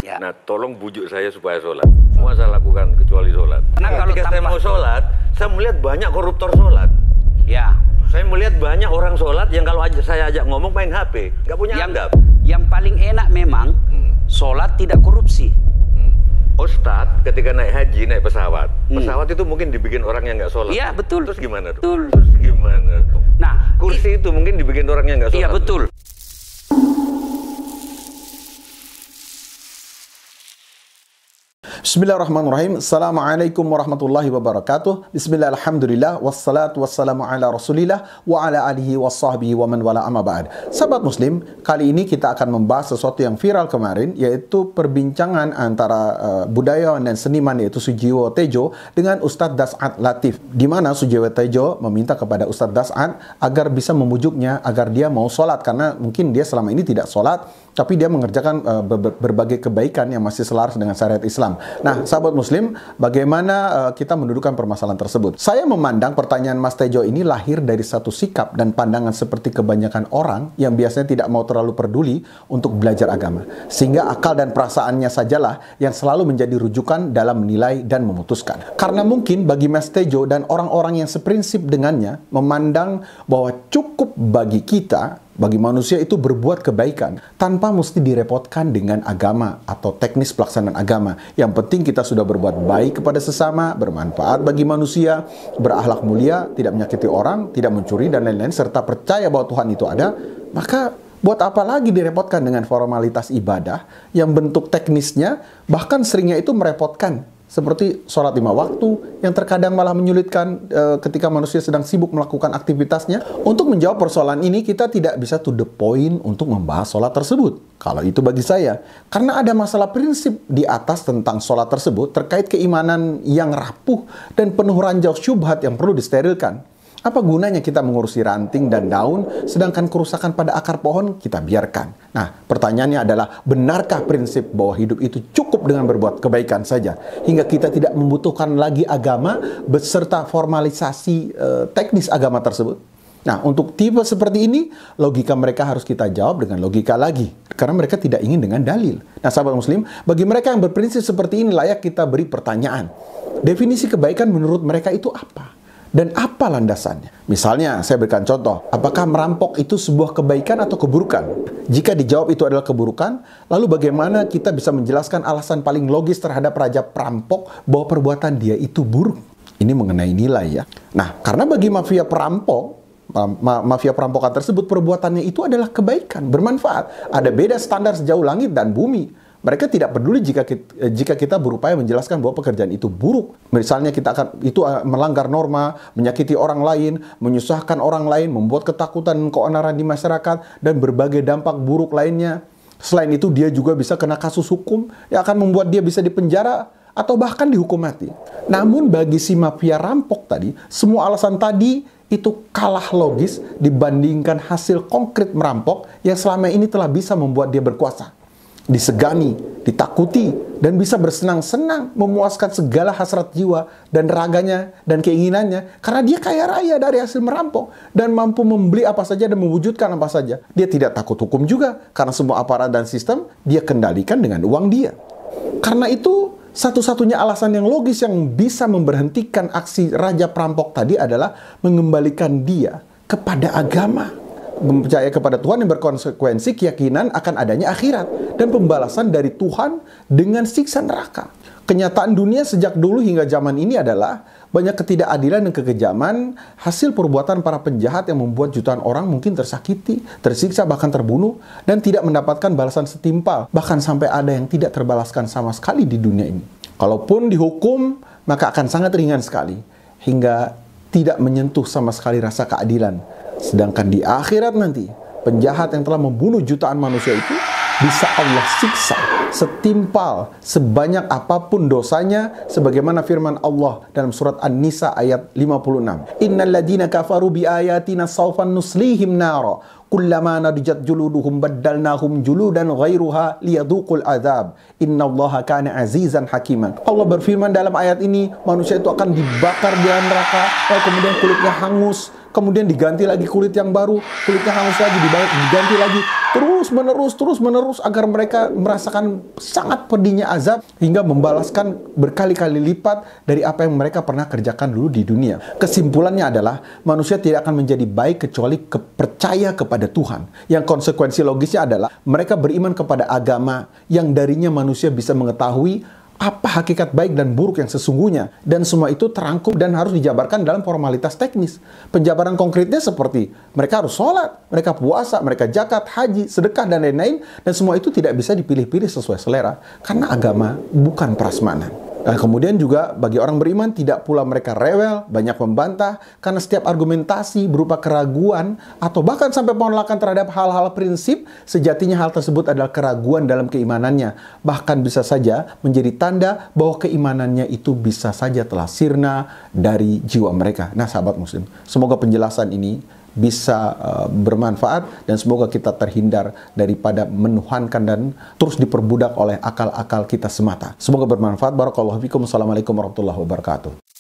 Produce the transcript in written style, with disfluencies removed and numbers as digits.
Ya. Nah, tolong bujuk saya supaya sholat. Semua saya lakukan kecuali sholat. Nah, kalau ketika saya tanpa- mau sholat, saya melihat banyak koruptor sholat. Ya. Saya melihat banyak orang sholat yang kalau saya ajak ngomong main HP, nggak punya adab. Yang paling enak memang sholat tidak korupsi. Ustadz ketika naik haji, naik pesawat, pesawat itu mungkin dibikin orang yang nggak sholat. Iya, betul. Terus gimana tuh? Betul. Terus gimana tuh? Nah, Kursi itu mungkin dibikin orang yang nggak sholat. iya betul. Bismillahirrahmanirrahim. Assalamualaikum warahmatullahi wabarakatuh. Bismillah, alhamdulillah, wassalatu wassalamu ala rasulillah wa ala alihi wa sahbihi wa man wala amma ba'd. Sahabat muslim, kali ini kita akan membahas sesuatu yang viral kemarin, yaitu perbincangan antara budayawan dan seniman, yaitu Sujiwo Tejo dengan Ustadz Das'ad Latif, di mana Sujiwo Tejo meminta kepada Ustadz Das'ad agar bisa memujuknya agar dia mau sholat, karena mungkin dia selama ini tidak sholat, tapi dia mengerjakan berbagai kebaikan yang masih selaras dengan syariat Islam. Nah, sahabat muslim, bagaimana kita mendudukan permasalahan tersebut? Saya memandang pertanyaan Mas Tejo ini lahir dari satu sikap dan pandangan seperti kebanyakan orang yang biasanya tidak mau terlalu peduli untuk belajar agama. Sehingga akal dan perasaannya sajalah yang selalu menjadi rujukan dalam menilai dan memutuskan. Karena mungkin bagi Mas Tejo dan orang-orang yang seprinsip dengannya memandang bahwa cukup bagi kita, bagi manusia itu berbuat kebaikan tanpa mesti direpotkan dengan agama atau teknis pelaksanaan agama. Yang penting kita sudah berbuat baik kepada sesama, bermanfaat bagi manusia, berakhlak mulia, tidak menyakiti orang, tidak mencuri dan lain-lain, serta percaya bahwa Tuhan itu ada. Maka buat apa lagi direpotkan dengan formalitas ibadah yang bentuk teknisnya bahkan seringnya itu merepotkan, seperti sholat 5 waktu yang terkadang malah menyulitkan ketika manusia sedang sibuk melakukan aktivitasnya. Untuk menjawab persoalan ini, kita tidak bisa to the point untuk membahas sholat tersebut. Kalau itu bagi saya, karena ada masalah prinsip di atas tentang sholat tersebut terkait keimanan yang rapuh dan penuh ranjau syubhat yang perlu disterilkan. Apa gunanya kita mengurusi ranting dan daun, sedangkan kerusakan pada akar pohon kita biarkan? Nah, pertanyaannya adalah, benarkah prinsip bahwa hidup itu cukup dengan berbuat kebaikan saja, hingga kita tidak membutuhkan lagi agama beserta formalisasi teknis agama tersebut? Nah, untuk tipe seperti ini, logika mereka harus kita jawab dengan logika lagi, karena mereka tidak ingin dengan dalil. Nah, sahabat muslim, bagi mereka yang berprinsip seperti ini layak kita beri pertanyaan. Definisi kebaikan menurut mereka itu apa? Dan apa landasannya? Misalnya, saya berikan contoh. Apakah merampok itu sebuah kebaikan atau keburukan? Jika dijawab itu adalah keburukan, lalu bagaimana kita bisa menjelaskan alasan paling logis terhadap raja perampok bahwa perbuatan dia itu buruk? Ini mengenai nilai ya. Nah, karena bagi mafia perampok, mafia perampokan tersebut, perbuatannya itu adalah kebaikan, bermanfaat. Ada beda standar sejauh langit dan bumi. Mereka tidak peduli jika kita berupaya menjelaskan bahwa pekerjaan itu buruk. Misalnya kita akan itu melanggar norma, menyakiti orang lain, menyusahkan orang lain, membuat ketakutan dan keonaran di masyarakat, dan berbagai dampak buruk lainnya. Selain itu, dia juga bisa kena kasus hukum yang akan membuat dia bisa dipenjara atau bahkan dihukum mati. Namun bagi si mafia rampok tadi, semua alasan tadi itu kalah logis dibandingkan hasil konkret merampok yang selama ini telah bisa membuat dia berkuasa, disegani, ditakuti, dan bisa bersenang-senang memuaskan segala hasrat jiwa dan raganya dan keinginannya karena dia kaya raya dari hasil merampok dan mampu membeli apa saja dan mewujudkan apa saja. Dia tidak takut hukum juga karena semua aparat dan sistem dia kendalikan dengan uang dia. Karena itu, satu-satunya alasan yang logis yang bisa memberhentikan aksi raja perampok tadi adalah mengembalikan dia kepada agama, percaya kepada Tuhan yang berkonsekuensi keyakinan akan adanya akhirat dan pembalasan dari Tuhan dengan siksa neraka. Kenyataan dunia sejak dulu hingga zaman ini adalah banyak ketidakadilan dan kekejaman hasil perbuatan para penjahat yang membuat jutaan orang mungkin tersakiti, tersiksa, bahkan terbunuh dan tidak mendapatkan balasan setimpal. Bahkan sampai ada yang tidak terbalaskan sama sekali di dunia ini. Kalaupun dihukum, maka akan sangat ringan sekali hingga tidak menyentuh sama sekali rasa keadilan. Sedangkan di akhirat nanti, penjahat yang telah membunuh jutaan manusia itu bisa Allah siksa setimpal sebanyak apapun dosanya, sebagaimana firman Allah dalam surat An-Nisa ayat 56. Innal ladzina kafaru bi ayatina sawfan nuslihim nara kullama nadijat juluduhum baddalnahum juludan ghairuha liyadhuqul azab innallaha kana azizan hakiman. Allah berfirman dalam ayat ini, manusia itu akan dibakar di dalam neraka, lalu kemudian kulitnya hangus, kemudian diganti lagi kulit yang baru, kulitnya hangus lagi, diganti lagi, terus menerus agar mereka merasakan sangat pedihnya azab hingga membalaskan berkali-kali lipat dari apa yang mereka pernah kerjakan dulu di dunia. Kesimpulannya adalah manusia tidak akan menjadi baik kecuali percaya kepada Tuhan. Yang konsekuensi logisnya adalah mereka beriman kepada agama yang darinya manusia bisa mengetahui apa hakikat baik dan buruk yang sesungguhnya. Dan semua itu terangkum dan harus dijabarkan dalam formalitas teknis. Penjabaran konkretnya seperti mereka harus sholat, mereka puasa, mereka zakat, haji, sedekah, dan lain-lain. Dan semua itu tidak bisa dipilih-pilih sesuai selera. Karena agama bukan prasmanan. Nah, kemudian juga bagi orang beriman tidak pula mereka rewel, banyak membantah, karena setiap argumentasi berupa keraguan atau bahkan sampai penolakan terhadap hal-hal prinsip, sejatinya hal tersebut adalah keraguan dalam keimanannya. Bahkan bisa saja menjadi tanda bahwa keimanannya itu bisa saja telah sirna dari jiwa mereka. Nah, sahabat muslim, semoga penjelasan ini bisa bermanfaat dan semoga kita terhindar daripada menuhankan dan terus diperbudak oleh akal-akal kita semata. Semoga bermanfaat. Barakallahu fikum. Assalamualaikum warahmatullahi wabarakatuh.